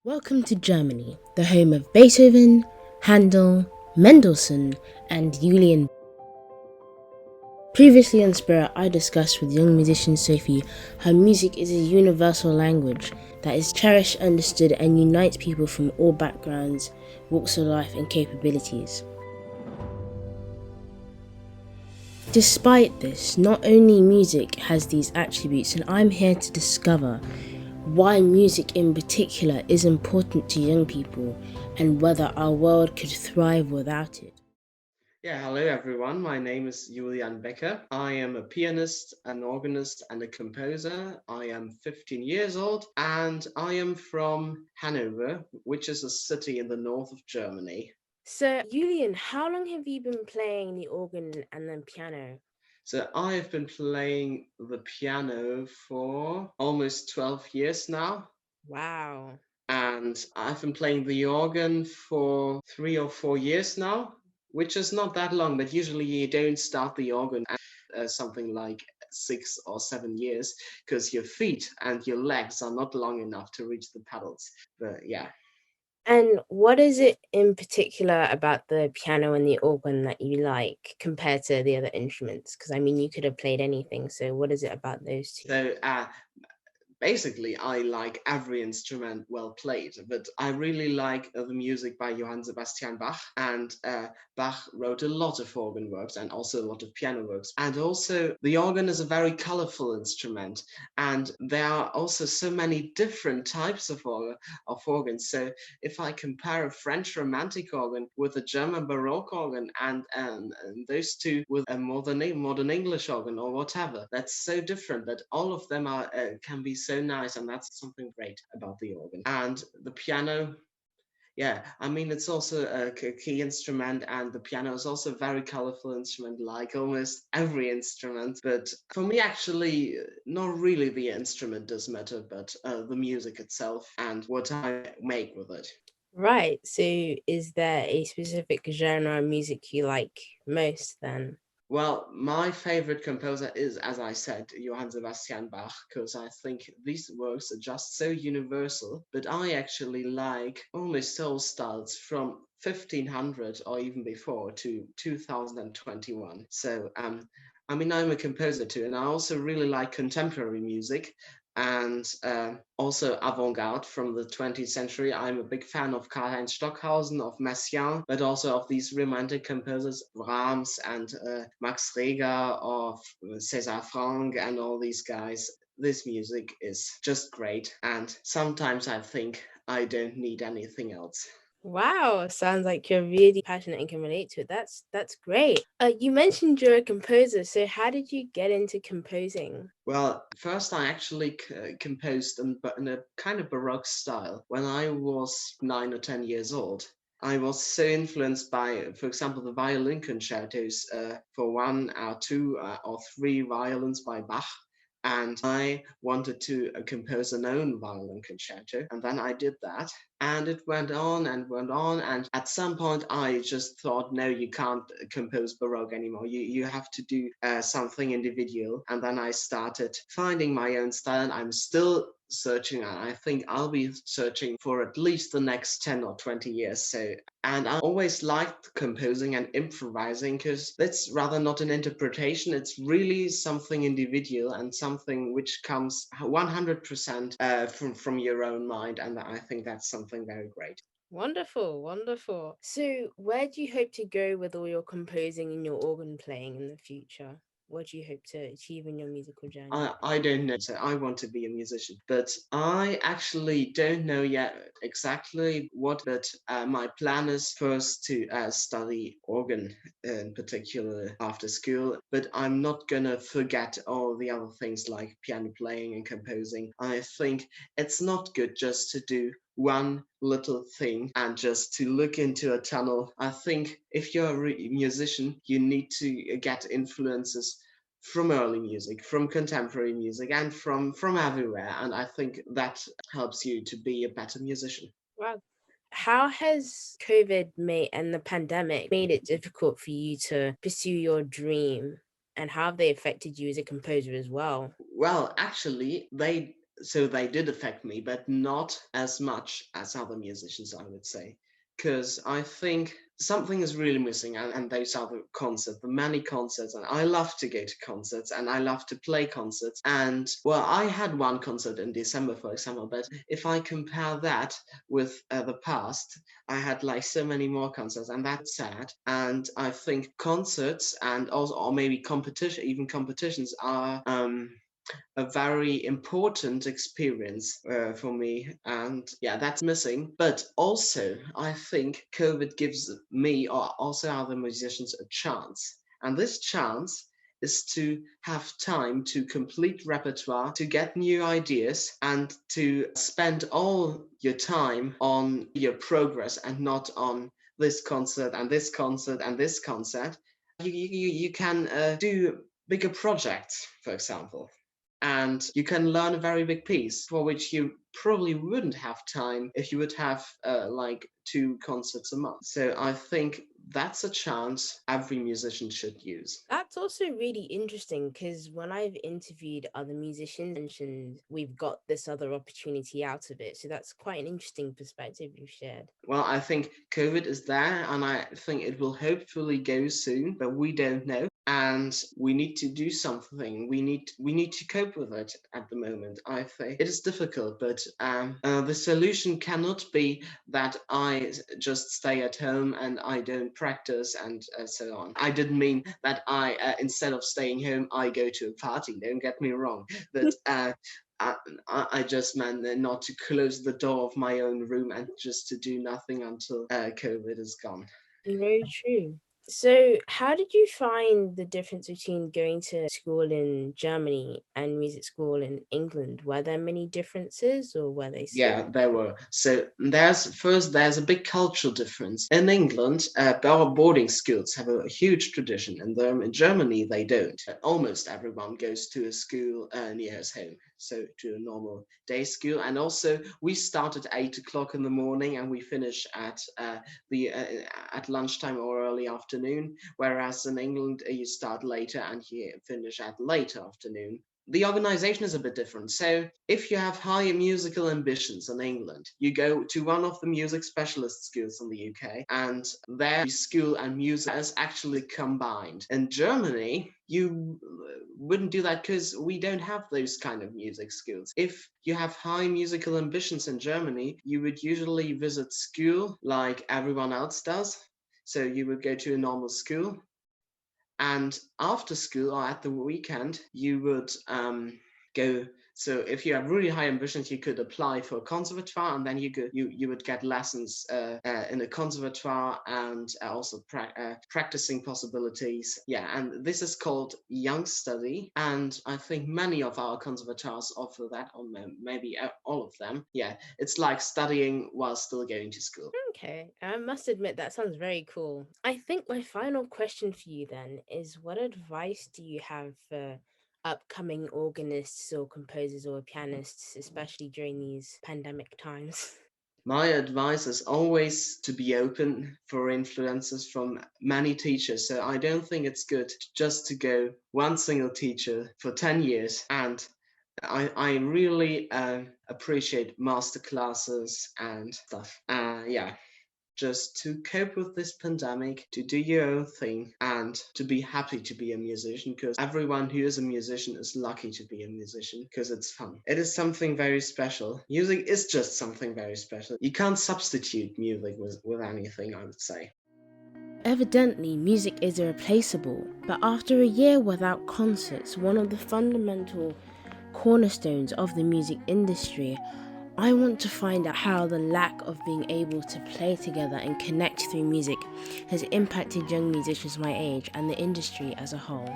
Welcome to Germany, the home of Beethoven, Handel, Mendelssohn, and Julian. Previously on Spirit, I discussed with young musician Sophie how music is a universal language that is cherished, understood, and unites people from all backgrounds, walks of life, and capabilities. Despite this, not only music has these attributes, and I'm here to discover why music in particular is important to young people and whether our world could thrive without it. Yeah, hello everyone. My name is Julian Becker. I am a pianist, an organist, and a composer. I am 15 years old and I am from Hanover, which is a city in the north of Germany. So, Julian, how long have you been playing the organ and then piano? So I have been playing the piano for almost 12 years now. Wow. And I've been playing the organ for 3 or 4 years now, which is not that long, but usually you don't start the organ at something like 6 or 7 years because your feet and your legs are not long enough to reach the pedals. But yeah. And what is it in particular about the piano and the organ that you like compared to the other instruments? Because I mean, you could have played anything. So, what is it about those two? So basically, I like every instrument well played, but I really like the music by Johann Sebastian Bach. And Bach wrote a lot of organ works and also a lot of piano works. And also, the organ is a very colorful instrument, and there are also so many different types of organs. So, if I compare a French romantic organ with a German Baroque organ and those two with a modern English organ or whatever, that's so different that all of them are can be so nice, and that's something great about the organ. And the piano, yeah, I mean, it's also a key instrument, and the piano is also a very colorful instrument, like almost every instrument. But for me, actually, not really the instrument does matter, but the music itself and what I make with it. Right. So, is there a specific genre of music you like most then? Well, my favorite composer is, as I said, Johann Sebastian Bach, because I think these works are just so universal. But I actually like almost all styles from 1500 or even before to 2021. So, I mean, I'm a composer too, and I also really like contemporary music and also avant-garde from the 20th century. I'm a big fan of Karl-Heinz Stockhausen, of Messiaen, but also of these romantic composers, Brahms and Max Reger, of César Franck, and all these guys. This music is just great, and sometimes I think I don't need anything else. Wow, sounds like you're really passionate and can relate to it. That's great. You mentioned you're a composer, so how did you get into composing? Well, first I actually composed in a kind of Baroque style when I was 9 or 10 years old. I was so influenced by, for example, the violin concertos for one or two or three violins by Bach. And I wanted to compose an own violin concerto. And then I did that. And it went on and went on. And at some point, I just thought, no, you can't compose Baroque anymore. You have to do something individual. And then I started finding my own style. And I'm still searching. I think I'll be searching for at least the next 10 or 20 years. And I always liked composing and improvising because that's rather not an interpretation. It's really something individual and something which comes 100% from your own mind. And I think that's something very great. Wonderful, wonderful. So, where do you hope to go with all your composing and your organ playing in the future? What do you hope to achieve in your musical journey? I don't know. So I want to be a musician, but I actually don't know yet exactly what. But my plan is first to study organ in particular after school. But I'm not gonna forget all the other things like piano playing and composing. I think it's not good just to do one little thing and just to look into a tunnel. I think if you're a musician, you need to get influences from early music, from contemporary music, and from everywhere. And I think that helps you to be a better musician. Wow. How has COVID made and the pandemic made it difficult for you to pursue your dream? And how have they affected you as a composer as well? Well, actually, they So they did affect me, but not as much as other musicians, I would say. Because I think something is really missing, and those are the concerts, the many concerts. And I love to go to concerts and I love to play concerts. And well, I had one concert in December, for example, but if I compare that with the past, I had like so many more concerts, and that's sad. And I think concerts and also, or maybe competition, even competitions are a very important experience for me, and yeah, that's missing. But also I think COVID gives me, or also other musicians, a chance, and this chance is to have time to complete repertoire, to get new ideas, and to spend all your time on your progress and not on this concert and this concert and this concert. You can do bigger projects, for example, and you can learn a very big piece for which you probably wouldn't have time if you would have like 2 concerts a month. So I think that's a chance every musician should use. That's also really interesting because when I've interviewed other musicians, mentioned we've got this other opportunity out of it. So that's quite an interesting perspective you've shared. Well, I think COVID is there, and I think it will hopefully go soon, but we don't know. And we need to do something. We need to cope with it at the moment. I think it is difficult, but the solution cannot be that I just stay at home and I don't practice and so on. I didn't mean that I instead of staying home I go to a party. Don't get me wrong, but I, I just meant not to close the door of my own room and just to do nothing until COVID is gone. Very true. So, how did you find the difference between going to school in Germany and music school in England? Were there many differences or were they Yeah, small? there were. So there's a big cultural difference. In England, our boarding schools have a huge tradition, and them in Germany they don't. Almost everyone goes to a school near his home, so to a normal day school. And also, we start at 8 o'clock in the morning, and we finish the at lunchtime or early afternoon. Whereas in England, you start later and you finish at late afternoon. The organization is a bit different. So if you have higher musical ambitions in England, you go to one of the music specialist schools in the UK, and their school and music is actually combined. In Germany, you wouldn't do that because we don't have those kind of music schools. If you have high musical ambitions in Germany, you would usually visit school like everyone else does. So you would go to a normal school, and after school or at the weekend you would go. So if you have really high ambitions, you could apply for a conservatoire, and then you would get lessons in a conservatoire, and also practicing possibilities. Yeah, and this is called young study, and I think many of our conservatoires offer that, or maybe all of them. Yeah, it's like studying while still going to school. Okay, I must admit that sounds very cool. I think my final question for you then is what advice do you have for upcoming organists or composers or pianists, especially during these pandemic times? My advice is always to be open for influences from many teachers. So I don't think it's good just to go one single teacher for 10 years. And I really appreciate master classes and stuff. Yeah, just to cope with this pandemic, to do your own thing, and to be happy to be a musician, because everyone who is a musician is lucky to be a musician because it's fun. It is something very special. Music is just something very special. You can't substitute music with anything, I would say. Evidently, music is irreplaceable, but after a year without concerts, one of the fundamental cornerstones of the music industry, I want to find out how the lack of being able to play together and connect through music has impacted young musicians my age and the industry as a whole.